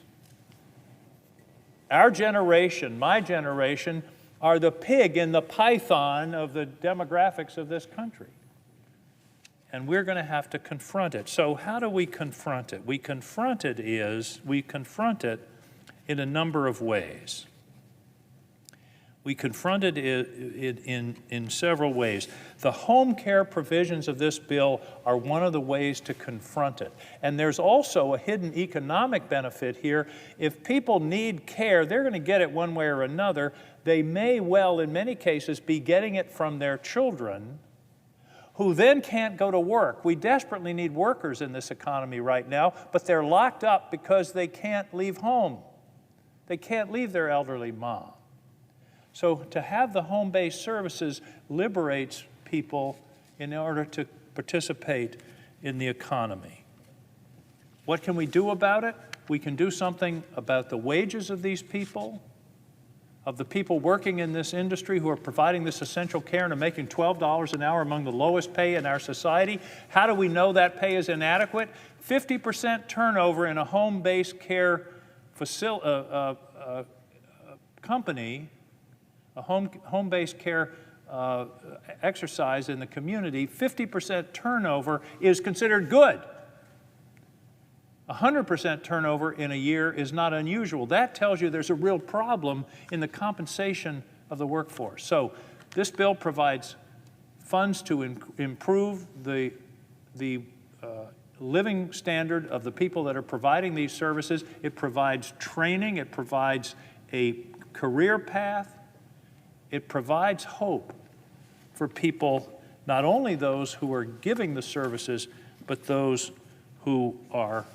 Our generation, my generation, are the pig in the python of the demographics of this country. And we're going to have to confront it. So how do we confront it? We confront it in a number of ways. We confront it in several ways. The home care provisions of this bill are one of the ways to confront it. And there's also a hidden economic benefit here. If people need care, they're going to get it one way or another. They may well, in many cases, be getting it from their children, who then can't go to work. We desperately need workers in this economy right now, but they're locked up because they can't leave home. They can't leave their elderly mom. So to have the home-based services liberates people in order to participate in the economy. What can we do about it? We can do something about the wages of these people, of the people working in this industry who are providing this essential care and are making $12 an hour, among the lowest pay in our society. How do we know that pay is inadequate? 50% turnover in a home-based care company, a home-based care exercise in the community, 50% turnover is considered good. 100% turnover in a year is not unusual. That tells you there's a real problem in the compensation of the workforce. So this bill provides funds to improve the living standard of the people that are providing these services. It provides training. It provides a career path. It provides hope for people, not only those who are giving the services, but those who are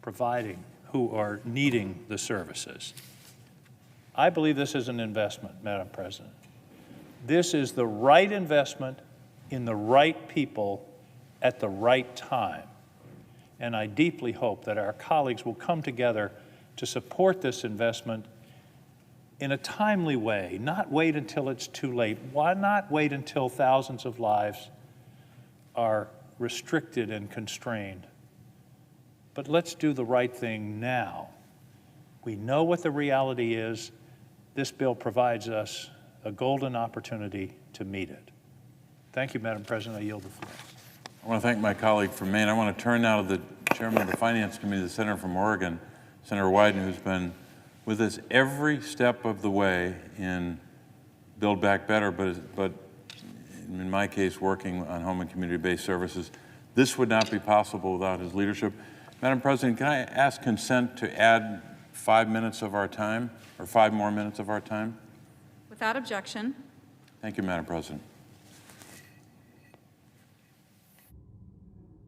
providing, who are needing the services. I believe this is an investment, Madam President. This is the right investment in the right people at the right time. And I deeply hope that our colleagues will come together to support this investment in a timely way, not wait until it's too late. Why not wait until thousands of lives are restricted and constrained? But let's do the right thing now. We know what the reality is. This bill provides us a golden opportunity to meet it. Thank you, Madam President. I yield the floor. I want to thank my colleague from Maine. I want to turn now to the chairman of the Finance Committee, the senator from Oregon, Senator Wyden, who's been with us every step of the way in Build Back Better, but in my case, working on home and community-based services. This would not be possible without his leadership. Madam President, can I ask consent to add 5 minutes of our time, or 5 more minutes of our time? Without objection. Thank you, Madam President.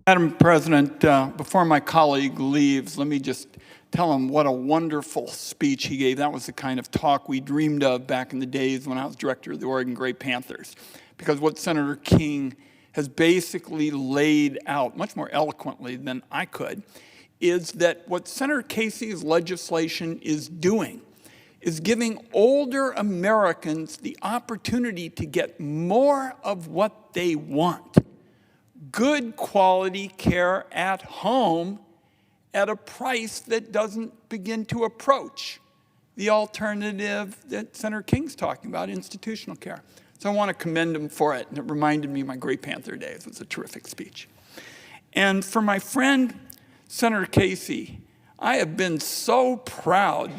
Madam President, before my colleague leaves, let me just tell him what a wonderful speech he gave. That was the kind of talk we dreamed of back in the days when I was director of the Oregon Gray Panthers. Because what Senator King has basically laid out, much more eloquently than I could, is that what Senator Casey's legislation is doing is giving older Americans the opportunity to get more of what they want. Good quality care at home at a price that doesn't begin to approach the alternative that Senator King's talking about, institutional care. So I want to commend him for it. And it reminded me of my Gray Panther days. It was a terrific speech. And for my friend, Senator Casey, I have been so proud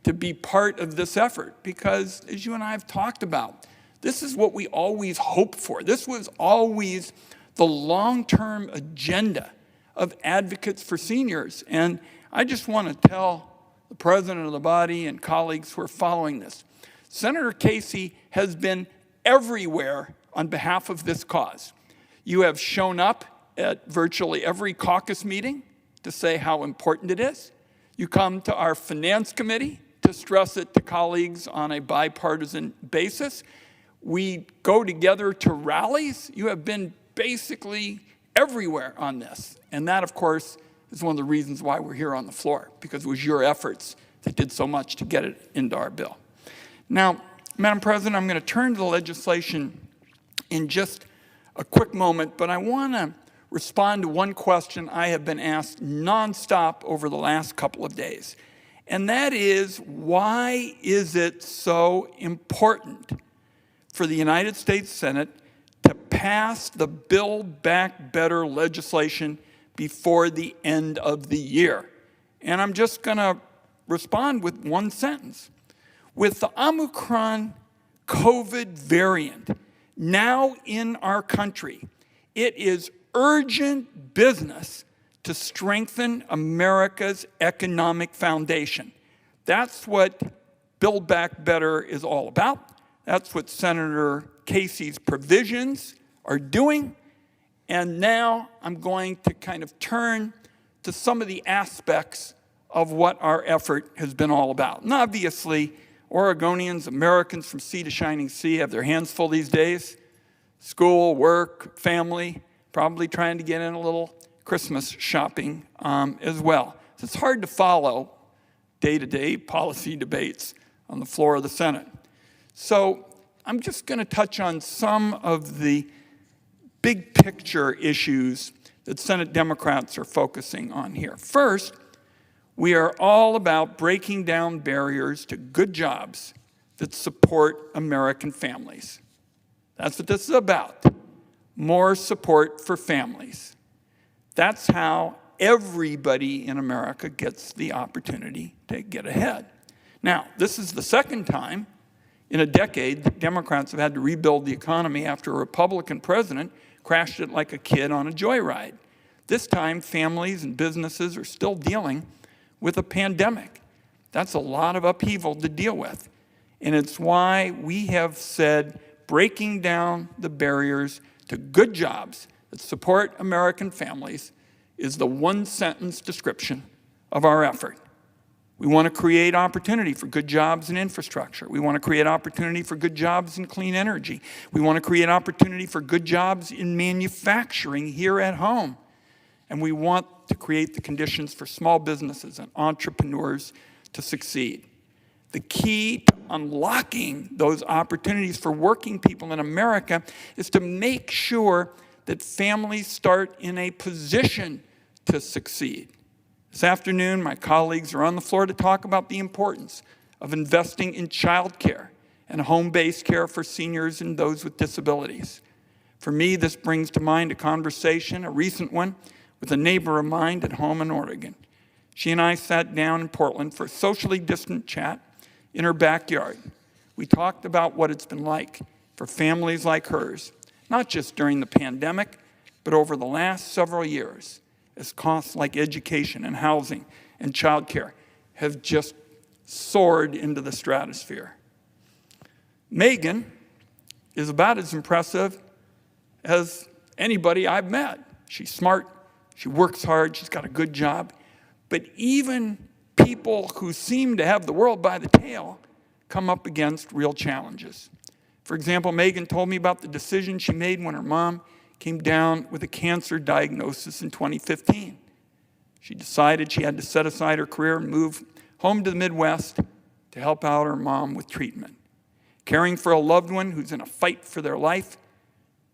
to be part of this effort because, as you and I have talked about, this is what we always hoped for. This was always the long-term agenda of advocates for seniors. And I just want to tell the president of the body and colleagues who are following this, Senator Casey has been everywhere on behalf of this cause. You have shown up at virtually every caucus meeting to say how important it is. You come to our finance committee to stress it to colleagues on a bipartisan basis. We go together to rallies. You have been basically everywhere on this. And that, of course, is one of the reasons why we're here on the floor, because it was your efforts that did so much to get it into our bill. Now, Madam President, I'm going to turn to the legislation in just a quick moment, but I want to respond to one question I have been asked nonstop over the last couple of days. And that is, why is it so important for the United States Senate to pass the Build Back Better legislation before the end of the year? And I'm just going to respond with one sentence. With the Omicron COVID variant now in our country, it is urgent business to strengthen America's economic foundation. That's what Build Back Better is all about. That's what Senator Casey's provisions are doing. And now I'm going to kind of turn to some of the aspects of what our effort has been all about. And obviously, Oregonians, Americans from sea to shining sea have their hands full these days. School, work, family, probably trying to get in a little Christmas shopping as well. So it's hard to follow day-to-day policy debates on the floor of the Senate. So I'm just going to touch on some of the big picture issues that Senate Democrats are focusing on here. First, we are all about breaking down barriers to good jobs that support American families. That's what this is about. More support for families. That's how everybody in America gets the opportunity to get ahead. Now, this is the second time in a decade that Democrats have had to rebuild the economy after a Republican president crashed it like a kid on a joyride. This time, families and businesses are still dealing with a pandemic. That's a lot of upheaval to deal with. And it's why we have said breaking down the barriers to good jobs that support American families is the one-sentence description of our effort. We want to create opportunity for good jobs in infrastructure. We want to create opportunity for good jobs in clean energy. We want to create opportunity for good jobs in manufacturing here at home. And we want to create the conditions for small businesses and entrepreneurs to succeed. The key to unlocking those opportunities for working people in America is to make sure that families start in a position to succeed. This afternoon, my colleagues are on the floor to talk about the importance of investing in child care and home-based care for seniors and those with disabilities. For me, this brings to mind a conversation, a recent one, with a neighbor of mine at home in Oregon. She and I sat down in Portland for a socially distant chat in her backyard. We talked about what it's been like for families like hers, not just during the pandemic, but over the last several years, as costs like education and housing and childcare have just soared into the stratosphere. Megan is about as impressive as anybody I've met. She's smart, she works hard, she's got a good job. But even people who seem to have the world by the tail come up against real challenges. For example, Megan told me about the decision she made when her mom came down with a cancer diagnosis in 2015. She decided she had to set aside her career and move home to the Midwest to help out her mom with treatment. Caring for a loved one who's in a fight for their life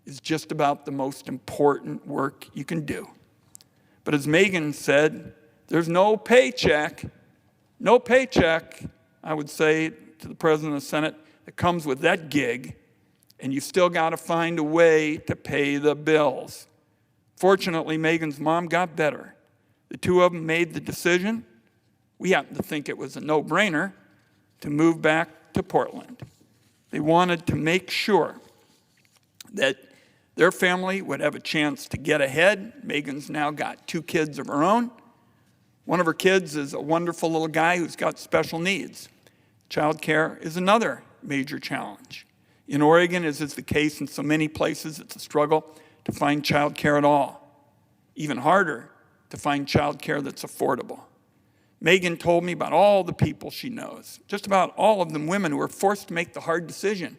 is just about the most important work you can do. But as Megan said, there's no paycheck, I would say to the President of the Senate, that comes with that gig, and you still got to find a way to pay the bills. Fortunately, Megan's mom got better. The two of them made the decision. We happen to think it was a no-brainer to move back to Portland. They wanted to make sure that their family would have a chance to get ahead. Megan's now got 2 kids of her own. One of her kids is a wonderful little guy who's got special needs. Childcare is another major challenge. In Oregon, as is the case in so many places, it's a struggle to find childcare at all. Even harder to find childcare that's affordable. Megan told me about all the people she knows, just about all of them women who were forced to make the hard decision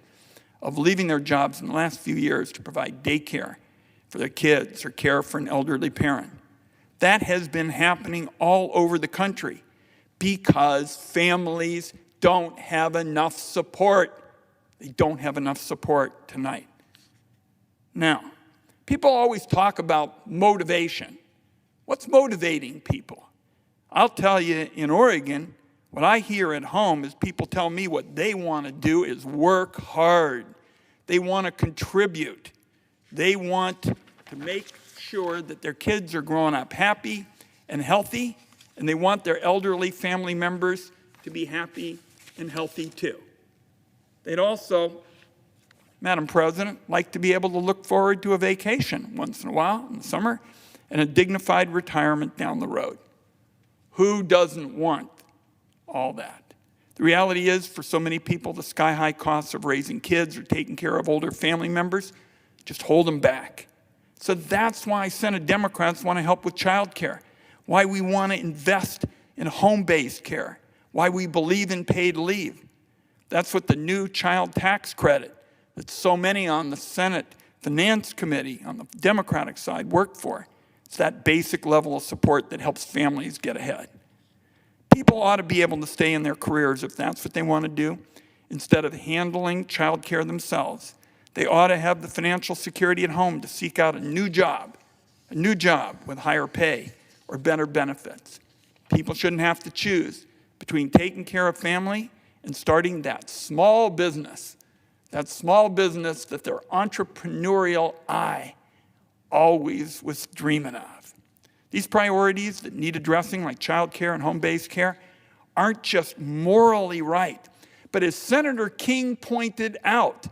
of leaving their jobs in the last few years to provide daycare for their kids or care for an elderly parent. That has been happening all over the country because families don't have enough support. They don't have enough support tonight. Now, people always talk about motivation. What's motivating people? I'll tell you, in Oregon, what I hear at home is people tell me what they want to do is work hard. They want to contribute. They want to make sure that their kids are growing up happy and healthy, and they want their elderly family members to be happy and healthy too. They'd also, Madam President, like to be able to look forward to a vacation once in a while in the summer and a dignified retirement down the road. Who doesn't want all that? The reality is, for so many people, the sky-high costs of raising kids or taking care of older family members just hold them back. So that's why Senate Democrats want to help with child care, why we want to invest in home-based care, why we believe in paid leave. That's what the new child tax credit that so many on the Senate Finance Committee on the Democratic side work for. It's that basic level of support that helps families get ahead. People ought to be able to stay in their careers if that's what they want to do, instead of handling child care themselves. They ought to have the financial security at home to seek out a new job with higher pay or better benefits. People shouldn't have to choose between taking care of family and starting that small business that their entrepreneurial eye always was dreaming of. These priorities that need addressing, like child care and home-based care, aren't just morally right, but as Senator King pointed out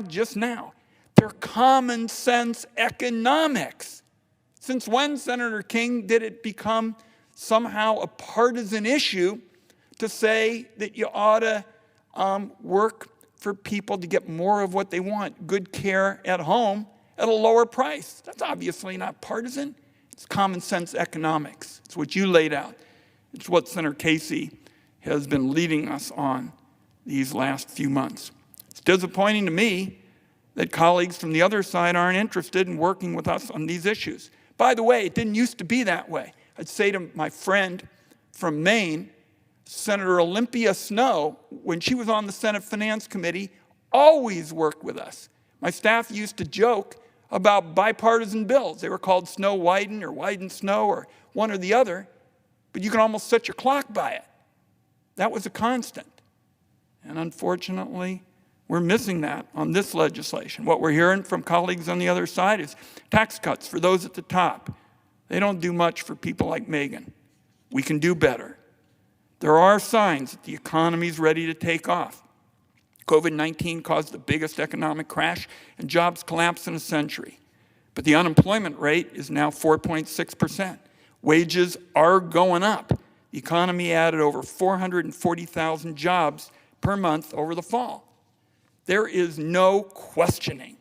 just now, they're common sense economics. Since when, Senator King, did it become somehow a partisan issue to say that you ought to work for people to get more of what they want, good care at home at a lower price? That's obviously not partisan. It's common sense economics. It's what you laid out. It's what Senator Casey has been leading us on these last few months. It's disappointing to me that colleagues from the other side aren't interested in working with us on these issues. By the way, it didn't used to be that way. I'd say to my friend from Maine, Senator Olympia Snowe, when she was on the Senate Finance Committee, always worked with us. My staff used to joke about bipartisan bills. They were called Snow-Wyden or Wyden-Snow or one or the other, but you can almost set your clock by it. That was a constant. And unfortunately, we're missing that on this legislation. What we're hearing from colleagues on the other side is tax cuts for those at the top. They don't do much for people like Megan. We can do better. There are signs that the economy is ready to take off. COVID-19 caused the biggest economic crash and jobs collapse in a century. But the unemployment rate is now 4.6%. Wages are going up. The economy added over 440,000 jobs per month over the fall. There is no questioning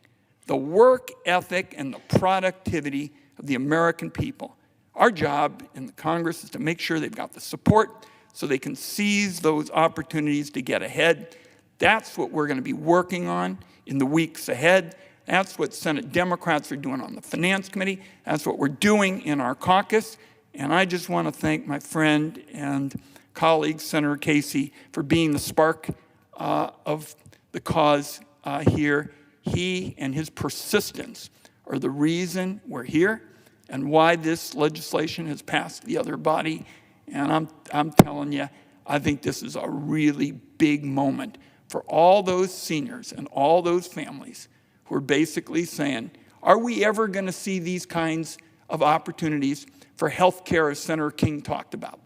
the work ethic and the productivity of the American people. Our job in the Congress is to make sure they've got the support so they can seize those opportunities to get ahead. That's what we're going to be working on in the weeks ahead. That's what Senate Democrats are doing on the Finance Committee. That's what we're doing in our caucus. And I just want to thank my friend and colleague, Senator Casey, for being the spark of the cause here. He and his persistence are the reason we're here and why this legislation has passed the other body. And I'm telling you, I think this is a really big moment for all those seniors and all those families who are basically saying, are we ever going to see these kinds of opportunities for health care, as Senator King talked about?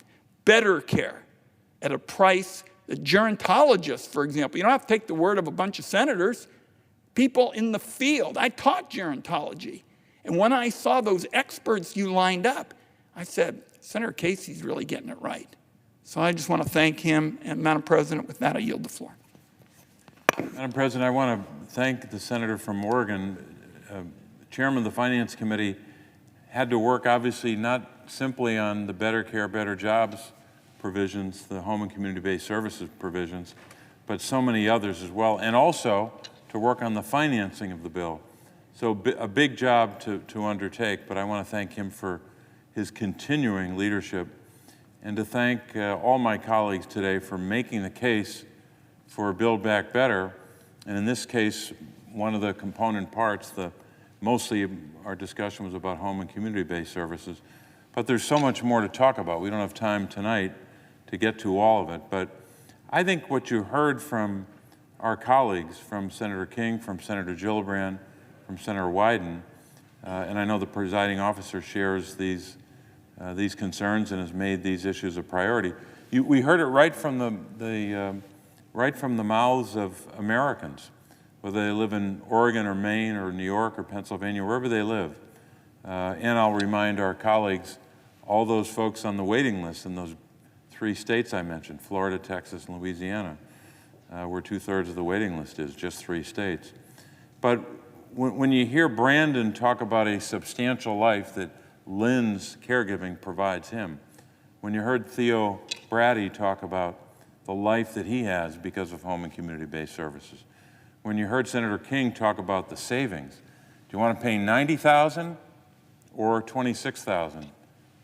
Better care at a price that gerontologists, for example, you don't have to take the word of a bunch of senators, people in the field. I taught gerontology. And when I saw those experts you lined up, I said, Senator Casey's really getting it right. So I just want to thank him. And Madam President, with that, I yield the floor. Madam President, I want to thank the senator from Oregon. Chairman of the Finance Committee had to work, obviously, not simply on the Better Care, Better Jobs provisions, the home and community-based services provisions, but so many others as well, and also to work on the financing of the bill. So a big job to undertake, but I want to thank him for his continuing leadership and to thank all my colleagues today for making the case for Build Back Better. And in this case, one of the component parts, mostly our discussion was about home and community-based services, but there's so much more to talk about. We don't have time tonight to get to all of it, but I think what you heard from our colleagues, from Senator King, from Senator Gillibrand, from Senator Wyden, and I know the presiding officer shares these concerns and has made these issues a priority. We heard it right from the mouths of Americans, whether they live in Oregon or Maine or New York or Pennsylvania, wherever they live. And I'll remind our colleagues, all those folks on the waiting list in those 3 states I mentioned, Florida, Texas, and Louisiana, where 2/3 of the waiting list is, just 3 states. But when you hear Brandon talk about a substantial life that Lynn's caregiving provides him, when you heard Theo Brady talk about the life that he has because of home and community-based services, when you heard Senator King talk about the savings, do you want to pay $90,000 or $26,000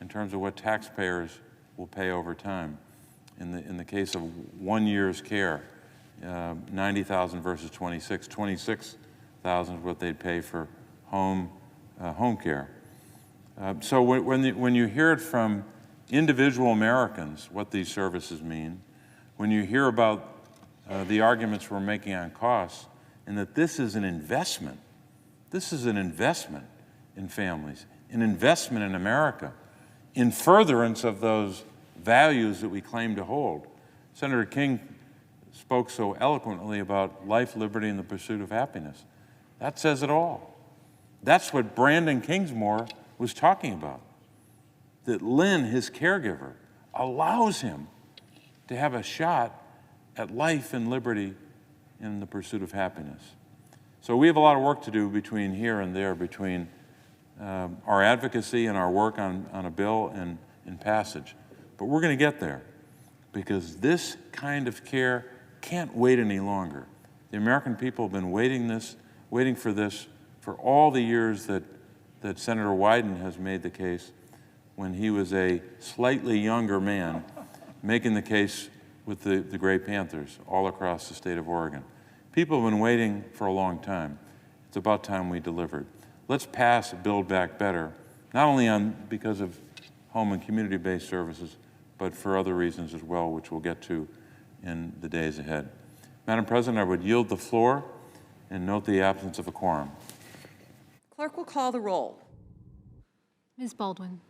in terms of what taxpayers will pay over time? In the case of 1 year's care, $90,000 versus $26,000 is what they'd pay for home care. So when you hear it from individual Americans what these services mean, when you hear about the arguments we're making on costs, and that this is an investment in families, an investment in America, in furtherance of those values that we claim to hold. Senator King spoke so eloquently about life, liberty, and the pursuit of happiness. That says it all. That's what Brandon Kingsmore was talking about, that Lynn, his caregiver, allows him to have a shot at life and liberty in the pursuit of happiness. So we have a lot of work to do between here and there, between our advocacy and our work on a bill and passage. But we're going to get there, because this kind of care can't wait any longer. The American people have been waiting for this for all the years that Senator Wyden has made the case, when he was a slightly younger man, making the case with the Gray Panthers all across the state of Oregon. People have been waiting for a long time. It's about time we delivered. Let's pass Build Back Better, not only because of home and community-based services, but for other reasons as well, which we'll get to in the days ahead. Madam President, I would yield the floor and note the absence of a quorum. Clerk will call the roll. Ms. Baldwin.